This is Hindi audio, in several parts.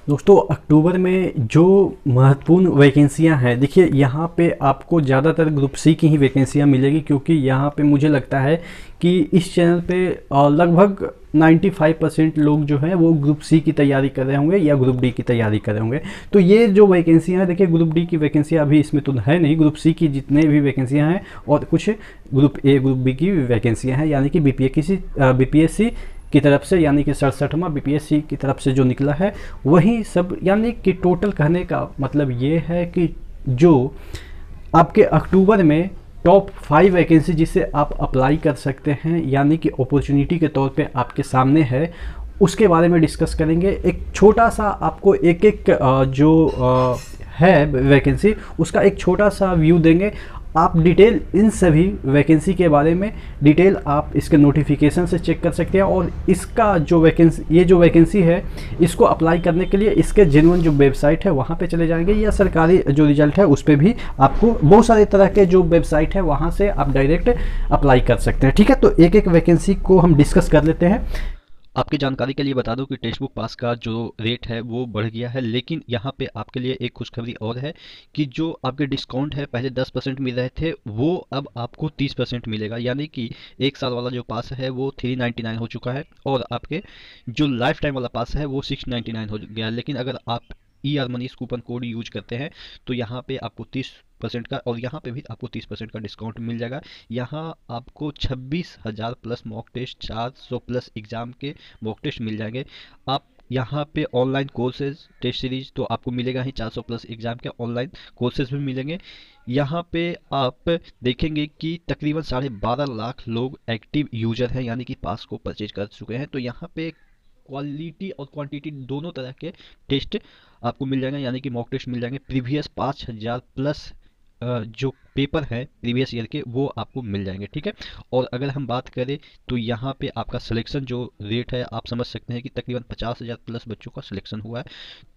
दोस्तों अक्टूबर में जो महत्वपूर्ण वैकेंसियां हैं, देखिए यहाँ पे आपको ज़्यादातर ग्रुप सी की ही वैकेंसियां मिलेगी, क्योंकि यहाँ पे मुझे लगता है कि इस चैनल पे लगभग 95% लोग जो हैं वो ग्रुप सी की तैयारी कर रहे होंगे या ग्रुप डी की तैयारी कर रहे होंगे। तो ये जो वैकेंसियां हैं, देखिए ग्रुप डी की वैकेंसियां अभी इसमें तो है नहीं, ग्रुप सी की जितने भी वैकेंसियां हैं और कुछ ग्रुप ए ग्रुप बी की वैकेंसियां हैं, यानी कि बीपीएससी की तरफ से, यानी कि 67वां बीपीएससी की तरफ से जो निकला है वही सब। यानी कि टोटल कहने का मतलब ये है कि जो आपके अक्टूबर में टॉप 5 वैकेंसी जिसे आप अप्लाई कर सकते हैं, यानी कि अपॉर्चुनिटी के तौर पे आपके सामने है, उसके बारे में डिस्कस करेंगे। एक छोटा सा आपको एक एक है वैकेंसी, उसका एक छोटा सा व्यू देंगे। आप डिटेल इन सभी वैकेंसी के बारे में डिटेल आप इसके नोटिफिकेशन से चेक कर सकते हैं, और इसका जो वैकेंसी है इसको अप्लाई करने के लिए इसके जेन्युइन जो वेबसाइट है वहाँ पे चले जाएंगे, या सरकारी जो रिजल्ट है उस पर भी आपको बहुत सारे तरह के जो वेबसाइट है वहाँ से आप डायरेक्ट अप्लाई कर सकते हैं। ठीक है, तो एक एक वैकेंसी को हम डिस्कस कर लेते हैं। आपकी जानकारी के लिए बता दूं कि टेक्स्ट बुक पास का जो रेट है वो बढ़ गया है, लेकिन यहाँ पे आपके लिए एक खुशखबरी और है कि जो आपके डिस्काउंट है, पहले 10% मिल रहे थे, वो अब आपको 30% मिलेगा। यानी कि 1 साल वाला जो पास है वो 399 हो चुका है, और आपके जो लाइफ टाइम वाला पास है वो 699 हो गया। लेकिन अगर आप ER Manish coupon code use करते हैं तो यहाँ पे आपको 30% का, और यहाँ पे भी आपको 30% का डिस्काउंट मिल जाएगा। यहाँ आपको 26,000 plus mock test, 400 plus exam के मॉक टेस्ट मिल जाएंगे। आप यहाँ पे ऑनलाइन कोर्सेज टेस्ट सीरीज तो आपको मिलेगा ही, 400 प्लस एग्जाम के ऑनलाइन कोर्सेज भी मिलेंगे। यहाँ पे आप देखेंगे कि तकरीबन 12.5 लाख लोग एक्टिव यूजर हैं, यानी कि पास को परचेज कर चुके हैं। तो यहाँ पे क्वालिटी और क्वांटिटी दोनों तरह के टेस्ट आपको मिल जाएंगे, यानी कि मॉक टेस्ट मिल जाएंगे। प्रीवियस 5,000 प्लस जो पेपर है प्रीवियस ईयर के वो आपको मिल जाएंगे। ठीक है, और अगर हम बात करें तो यहाँ पे आपका सिलेक्शन जो रेट है आप समझ सकते हैं कि तकरीबन 50,000 प्लस बच्चों का सिलेक्शन हुआ है।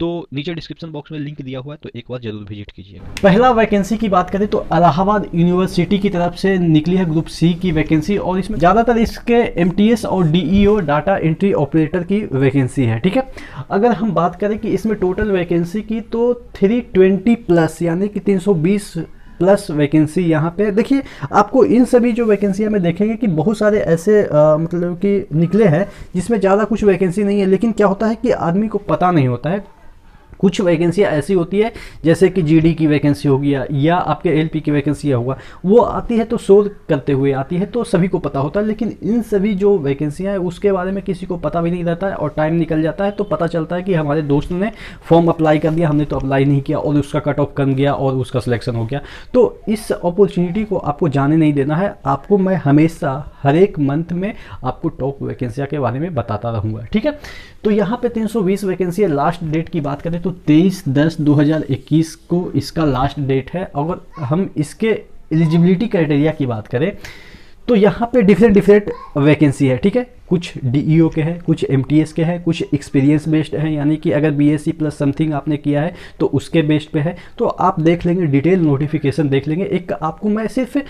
तो नीचे डिस्क्रिप्शन बॉक्स में लिंक दिया हुआ है, तो एक बार जरूर विजिट कीजिएगा। पहला वैकेंसी की बात करें तो इलाहाबाद यूनिवर्सिटी की तरफ से निकली है ग्रुप सी की वैकेंसी, और इसमें ज़्यादातर इसके MTS और DEO डाटा एंट्री ऑपरेटर की वैकेंसी है। ठीक है, अगर हम बात करें कि इसमें टोटल वैकेंसी की तो 320 प्लस यानी कि 320 प्लस वैकेंसी यहाँ पे। देखिए आपको इन सभी जो वैकेंसियाँ में देखेंगे कि बहुत सारे ऐसे मतलब कि निकले हैं जिसमें ज़्यादा कुछ वैकेंसी नहीं है, लेकिन क्या होता है कि आदमी को पता नहीं होता है। कुछ वैकेंसियाँ ऐसी होती है जैसे कि GD की वैकेंसी हो गया या आपके LP की वैकेंसी होगा, वो आती है तो शोध करते हुए आती है तो सभी को पता होता है, लेकिन इन सभी जो वैकेंसियाँ हैं उसके बारे में किसी को पता भी नहीं रहता है, और टाइम निकल जाता है तो पता चलता है कि हमारे दोस्त ने फॉर्म अप्लाई कर दिया, हमने तो अप्लाई नहीं किया, और उसका कट ऑफ कम गया और उसका सिलेक्शन हो गया। तो इस अपॉर्चुनिटी को आपको जाने नहीं देना है। आपको मैं हमेशा हर एक मंथ में आपको टॉप वैकेंसियाँ के बारे में बताता रहूँगा। ठीक है, तो यहाँ पे 320 वैकेंसी है। लास्ट डेट की बात करें तो 23/10/2021 को इसका लास्ट डेट है। अगर हम इसके एलिजिबिलिटी क्राइटेरिया की बात करें तो यहाँ पे डिफरेंट वैकेंसी है। ठीक है, कुछ DEO के हैं, कुछ MTS के हैं, कुछ एक्सपीरियंस बेस्ड हैं, यानी कि अगर BSc प्लस समथिंग आपने किया है तो उसके बेस्ड पे है। तो आप देख लेंगे, डिटेल नोटिफिकेशन देख लेंगे। एक आपको मैं सिर्फ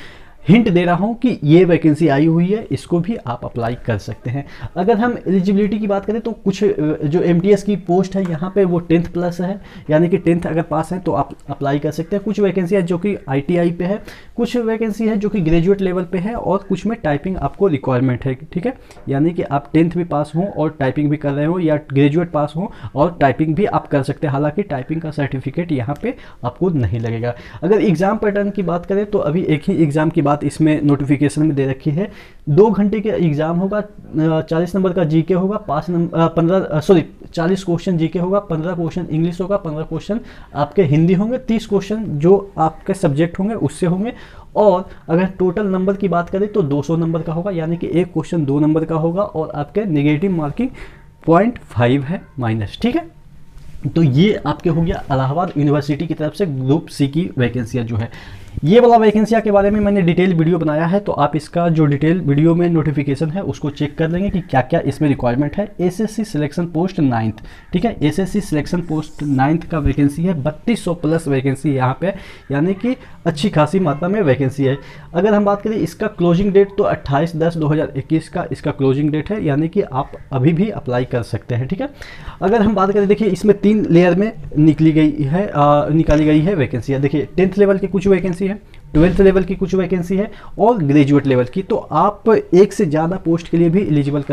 हिंट दे रहा हूं कि ये वैकेंसी आई हुई है, इसको भी आप अप्लाई कर सकते हैं। अगर हम एलिजिबिलिटी की बात करें तो कुछ जो MTS की पोस्ट है यहाँ पे वो 10th प्लस है, यानी कि 10th अगर पास है तो आप अप्लाई कर सकते हैं। कुछ वैकेंसी है जो कि ITI पे है, कुछ वैकेंसी है जो कि ग्रेजुएट लेवल पे है, और कुछ में टाइपिंग आपको रिक्वायरमेंट है। ठीक है, यानी कि आप 10th भी पास हों और टाइपिंग भी कर रहे हो, या ग्रेजुएट पास हो और टाइपिंग भी आप कर सकते हैं। हालांकि टाइपिंग का सर्टिफिकेट यहाँ पे आपको नहीं लगेगा। अगर एग्जाम पैटर्न की बात करें तो अभी एक ही एग्जाम की बात इसमें नोटिफिकेशन में दे रखी है। 2 घंटे के एग्जाम होगा, 40 नंबर का GK होगा, 40 क्वेश्चन GK होगा, 15 क्वेश्चन इंग्लिश होगा, 15 क्वेश्चन आपके हिंदी होंगे, 30 क्वेश्चन जो आपके सब्जेक्ट होंगे उससे होंगे। और अगर टोटल नंबर की बात करें तो 200 नंबर का होगा, यानी कि एक क्वेश्चन 2 नंबर का होगा, और आपके नेगेटिव मार्किंग 0.5 है माइनस। ठीक है, तो ये आपके हो गया इलाहाबाद यूनिवर्सिटी की तरफ से ग्रुप सी की वैकेंसियाँ जो है। ये वाला वैकेंसिया के बारे में मैंने डिटेल वीडियो बनाया है, तो आप इसका जो डिटेल वीडियो में नोटिफिकेशन है उसको चेक कर लेंगे कि क्या क्या इसमें रिक्वायरमेंट है। एसएससी सिलेक्शन पोस्ट 9th, ठीक है, एसएससी सिलेक्शन पोस्ट 9th का वैकेंसी है। 3200 प्लस वैकेंसी यहाँ पे, यानी कि अच्छी खासी मात्रा में वैकेंसी है। अगर हम बात करें इसका क्लोजिंग डेट, तो 28/10/2021 का इसका क्लोजिंग डेट है, यानी कि आप अभी भी अप्लाई कर सकते हैं, ठीक है। अगर हम बात करें, देखिए इसमें 3 लेयर में निकाली गई है वैकेंसी है। देखिए 10th लेवल की कुछ वैकेंसी है, 12th लेवल की कुछ वैकेंसी है और ग्रेजुएट लेवल की। तो आप एक से ज़्यादा पोस्ट के लिए भी एलिजिबल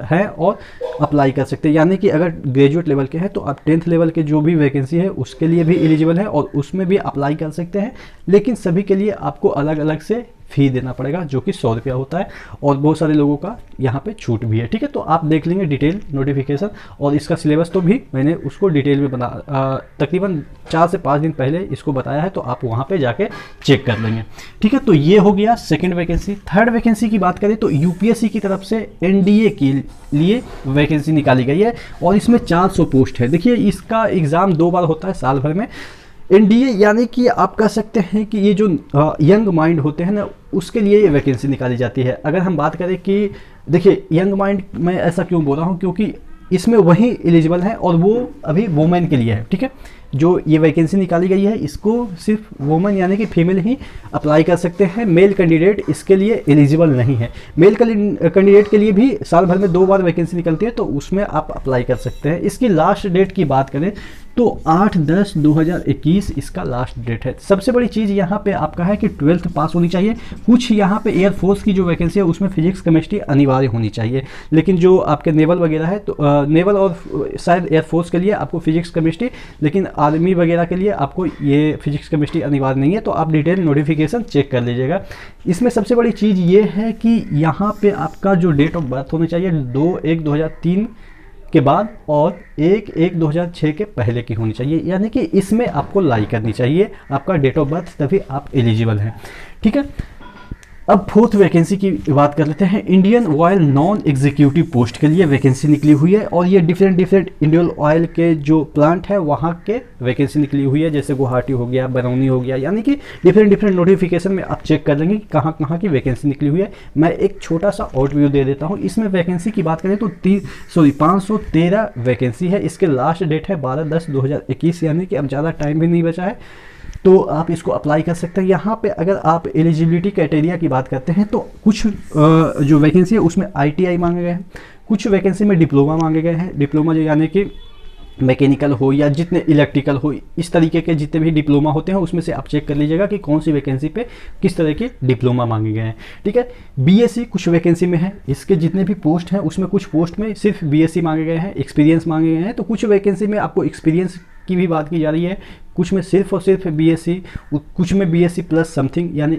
हैं और अप्लाई कर सकते हैं। यानी कि अगर ग्रेजुएट लेवल के हैं तो आप 10th लेवल के जो भी वैकेंसी है उसके लिए भी एलिजिबल हैं और उसमें भी अप्लाई कर सकते हैं। लेकिन सभी के लिए आपको अलग अलग से फ़ी देना पड़ेगा, जो कि 100 रुपया होता है, और बहुत सारे लोगों का यहाँ पे छूट भी है, ठीक है। तो आप देख लेंगे डिटेल नोटिफिकेशन, और इसका सिलेबस तो भी मैंने उसको डिटेल में तकरीबन 4 से 5 दिन पहले इसको बताया है, तो आप वहाँ पे जाके चेक कर लेंगे, ठीक है। तो ये हो गया सेकंड वैकेंसी। थर्ड वैकेंसी की बात करें तो यूपीएससी की तरफ से एनडीए के लिए वैकेंसी निकाली गई है और इसमें 400 पोस्ट है। देखिए इसका एग्ज़ाम 2 बार होता है साल भर में। एनडीए यानी कि आप कह सकते हैं कि ये जो यंग माइंड होते हैं ना, उसके लिए ये वैकेंसी निकाली जाती है। अगर हम बात करें कि देखिए यंग माइंड, मैं ऐसा क्यों बोल रहा हूँ, क्योंकि इसमें वही एलिजिबल हैं और वो अभी वुमेन के लिए है, ठीक है। जो ये वैकेंसी निकाली गई है इसको सिर्फ वुमेन यानी कि फीमेल ही अप्लाई कर सकते हैं। मेल कैंडिडेट इसके लिए एलिजिबल नहीं है। मेल कैंडिडेट के लिए भी साल भर में 2 बार वैकेंसी निकलती है, तो उसमें आप अप्लाई कर सकते हैं। इसकी लास्ट डेट की बात करें तो 8/10/2021 इसका लास्ट डेट है। सबसे बड़ी चीज़ यहाँ पे आपका है कि 12th पास होनी चाहिए। कुछ यहाँ पे एयरफोर्स की जो वैकेंसी है उसमें फिजिक्स केमिस्ट्री अनिवार्य होनी चाहिए, लेकिन जो आपके नेवल वगैरह है तो नेवल और शायद एयरफोर्स के लिए आपको फिजिक्स केमिस्ट्री, लेकिन आर्मी वगैरह के लिए आपको ये फिजिक्स केमिस्ट्री अनिवार्य नहीं है। तो आप डिटेल नोटिफिकेशन चेक कर लीजिएगा। इसमें सबसे बड़ी चीज़ ये है कि यहाँ पे आपका जो डेट ऑफ बर्थ होनी चाहिए 2/1/2003 के बाद और 1/1/2006 के पहले की होनी चाहिए, यानी कि इसमें आपको लाई करनी चाहिए आपका डेट ऑफ बर्थ, तभी आप एलिजिबल हैं, ठीक है। अब फोर्थ वैकेंसी की बात कर लेते हैं। Indian oil non executive post के लिए वैकेंसी निकली हुई है और ये डिफरेंट इंडियन ऑयल के जो प्लांट है वहाँ के वैकेंसी निकली हुई है, जैसे गुवाहाटी हो गया, बरौनी हो गया, यानी कि डिफरेंट नोटिफिकेशन में आप चेक कर लेंगे कि कहाँ कहाँ की वैकेंसी निकली हुई है। मैं एक छोटा सा ओवरव्यू दे देता हूँ। इसमें वैकेंसी की बात करें तो 513 वैकेंसी है। इसके लास्ट डेट है 12/10/2021, यानी कि अब ज़्यादा टाइम भी नहीं बचा है, तो आप इसको अप्लाई कर सकते हैं। यहाँ पे अगर आप एलिजिबिलिटी क्राइटेरिया की बात करते हैं तो कुछ जो वैकेंसी है उसमें आईटीआई मांगे गए हैं, कुछ वैकेंसी में डिप्लोमा मांगे गए हैं। डिप्लोमा जो यानी कि मैकेनिकल हो या जितने इलेक्ट्रिकल हो, इस तरीके के जितने भी डिप्लोमा होते हैं उसमें से आप चेक कर लीजिएगा कि कौन सी वैकेंसी पे किस तरह के डिप्लोमा मांगे गए हैं, ठीक है। बीएससी कुछ वैकेंसी में है, इसके जितने भी पोस्ट हैं उसमें कुछ पोस्ट में सिर्फ बीएससी मांगे गए हैं, एक्सपीरियंस मांगे गए हैं। तो कुछ वैकेंसी में आपको एक्सपीरियंस की भी बात की जा रही है, कुछ में सिर्फ और सिर्फ बीएससी, कुछ में बीएससी प्लस समथिंग, यानी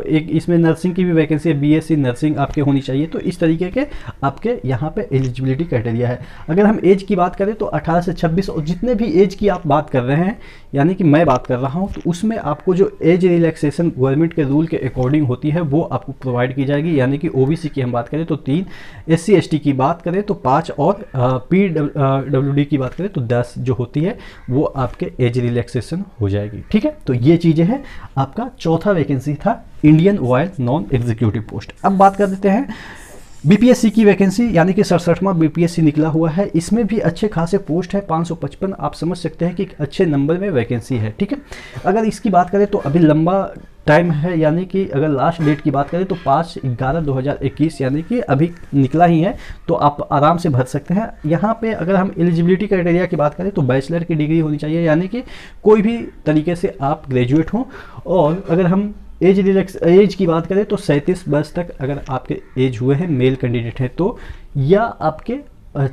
एक इसमें नर्सिंग की भी वैकेंसी है, बीएससी नर्सिंग आपके होनी चाहिए। तो इस तरीके के आपके यहाँ पे एलिजिबिलिटी क्राइटेरिया है। अगर हम एज की बात करें तो 18 से 26 और जितने भी एज की आप बात कर रहे हैं, यानी कि मैं बात कर रहा हूँ, तो उसमें आपको जो एज रिलैक्सेशन गवर्नमेंट के रूल के अकॉर्डिंग होती है वो आपको प्रोवाइड की जाएगी। यानी कि ओबीसी की हम बात करें तो 3, SC ST की बात करें तो 5 और PWD की बात करें तो 10 जो होती है वो आपके एज रिलैक्सेशन हो जाएगी, ठीक है। तो ये चीज़ें हैं। आपका चौथा वैकेंसी था Indian oil non executive post. अब बात कर देते हैं बीपीएससी की वैकेंसी, यानी कि 67वां बीपीएससी निकला हुआ है। इसमें भी अच्छे खासे पोस्ट है, 555। आप समझ सकते हैं कि अच्छे नंबर में वैकेंसी है, ठीक है। अगर इसकी बात करें तो अभी लंबा टाइम है, यानी कि अगर लास्ट डेट की बात करें तो 5/11/2021, यानी कि अभी निकला ही है, तो आप आराम से भर सकते हैं। यहाँ पे अगर हम एलिजिबिलिटी क्राइटेरिया की बात करें तो बैचलर की डिग्री होनी चाहिए, यानी कि कोई भी तरीके से आप ग्रेजुएट हों। और अगर हम एज की बात करें तो 37 वर्ष तक अगर आपके एज हुए हैं मेल कैंडिडेट हैं तो, या आपके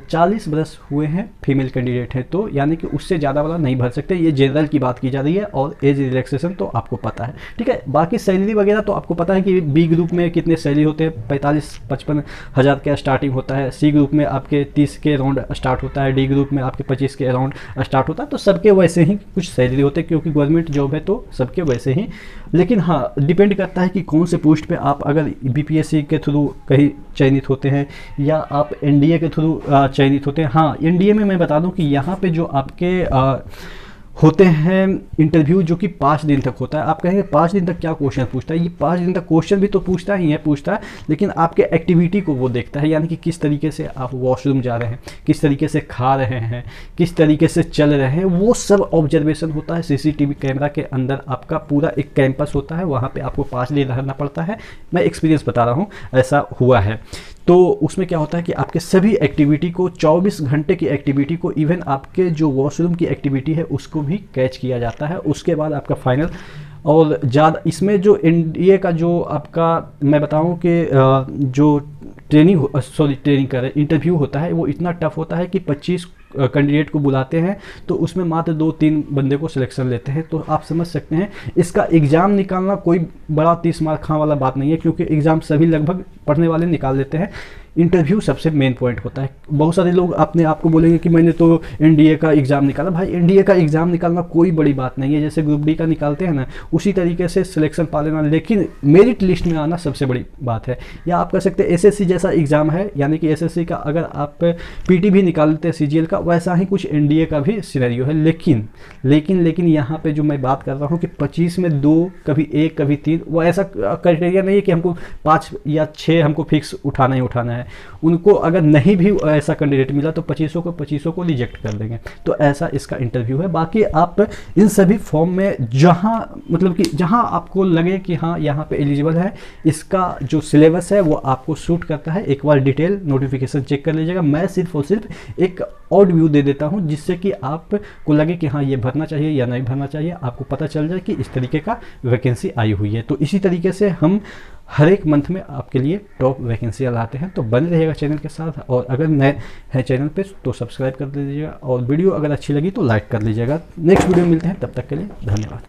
40 वर्ष हुए हैं फीमेल कैंडिडेट हैं तो, यानी कि उससे ज़्यादा वाला नहीं भर सकते। ये जनरल की बात की जा रही है और एज रिलैक्सेशन तो आपको पता है, ठीक है। बाकी सैलरी वगैरह तो आपको पता है कि बी ग्रुप में कितने सैलरी होते हैं, 45-55 हज़ार का स्टार्टिंग होता है। सी ग्रुप में आपके 30 के अराउंड स्टार्ट होता है, डी ग्रुप में आपके 25 के अराउंड स्टार्ट होता है। तो सबके वैसे ही कुछ सैलरी होते हैं, क्योंकि गवर्नमेंट जॉब है तो सबके वैसे ही। लेकिन हाँ, डिपेंड करता है कि कौन से पोस्ट पे आप अगर बीपीएससी के थ्रू कहीं चयनित होते हैं या आप एनडीए के थ्रू चयनित होते हैं। हाँ, एनडीए में मैं बता दूं कि यहाँ पे जो आपके होते हैं इंटरव्यू जो कि 5 दिन तक होता है। आप कहेंगे 5 दिन तक क्या क्वेश्चन पूछता है? ये 5 दिन तक क्वेश्चन भी तो पूछता है, लेकिन आपके एक्टिविटी को वो देखता है, यानी कि किस तरीके से आप वॉशरूम जा रहे हैं, किस तरीके से खा रहे हैं, किस तरीके से चल रहे हैं, वो सब ऑब्जर्वेशन होता है। सीसीटीवी कैमरा के अंदर आपका पूरा एक कैंपस होता है, वहाँ पे आपको 5 दिन रहना पड़ता है। मैं एक्सपीरियंस बता रहा हूँ, ऐसा हुआ है। तो उसमें क्या होता है कि आपके सभी एक्टिविटी को, 24 घंटे की एक्टिविटी को, इवन आपके जो वॉशरूम की एक्टिविटी है उसको भी कैच किया जाता है। उसके बाद आपका फाइनल, और ज़्यादा इसमें जो एनडीए का जो आपका मैं बताऊं कि जो ट्रेनिंग कर इंटरव्यू होता है वो इतना टफ होता है कि 25 कैंडिडेट को बुलाते हैं, तो उसमें मात्र 2-3 बंदे को सिलेक्शन लेते हैं। तो आप समझ सकते हैं इसका एग्ज़ाम निकालना कोई बड़ा 30 मार्क खां वाला बात नहीं है, क्योंकि एग्ज़ाम सभी लगभग पढ़ने वाले निकाल लेते हैं। इंटरव्यू सबसे मेन पॉइंट होता है। बहुत सारे लोग अपने आप को बोलेंगे कि मैंने तो एनडीए का एग्ज़ाम निकाला। भाई एनडीए का एग्ज़ाम निकालना कोई बड़ी बात नहीं है, जैसे ग्रुप डी का निकालते हैं ना, उसी तरीके से सिलेक्शन पा लेना, लेकिन मेरिट लिस्ट में आना सबसे बड़ी बात है। या आप कह सकते हैं एसएससी जैसा एग्ज़ाम है, यानी कि एसएससी का अगर आप पीटी भी निकाल लेते हैं सीजीएल का, वैसा ही कुछ एनडीए का भी सिनेरियो है। लेकिन यहाँ पे जो मैं बात कर रहा हूँ कि 25 में 2, कभी 1, कभी 3, वो ऐसा क्राइटेरिया नहीं है कि हमको 5 या 6 हमको फिक्स उठाना ही उठाना है। उनको अगर नहीं भी ऐसा कैंडिडेट मिला तो 25 को रिजेक्ट कर देंगे। तो ऐसा इसका इंटरव्यू है। बाकी आप इन सभी फॉर्म में जहां आपको लगे कि हाँ यहाँ पे एलिजिबल है, इसका जो सिलेबस है वो आपको सूट करता है, एक बार डिटेल नोटिफिकेशन चेक कर लीजिएगा। मैं सिर्फ और सिर्फ एक आउट व्यू दे देता हूँ, जिससे कि आपको लगे कि हाँ ये भरना चाहिए या नहीं भरना चाहिए, आपको पता चल जाए कि इस तरीके का वैकेंसी आई हुई है। तो इसी तरीके से हम हर एक मंथ में आपके लिए टॉप वैकेंसी लाते हैं। तो बने रहिएगा चैनल के साथ, और अगर नए हैं चैनल पे तो सब्सक्राइब कर दीजिएगा, और वीडियो अगर अच्छी लगी तो लाइक कर लीजिएगा। नेक्स्ट वीडियो मिलते हैं, तब तक के लिए धन्यवाद।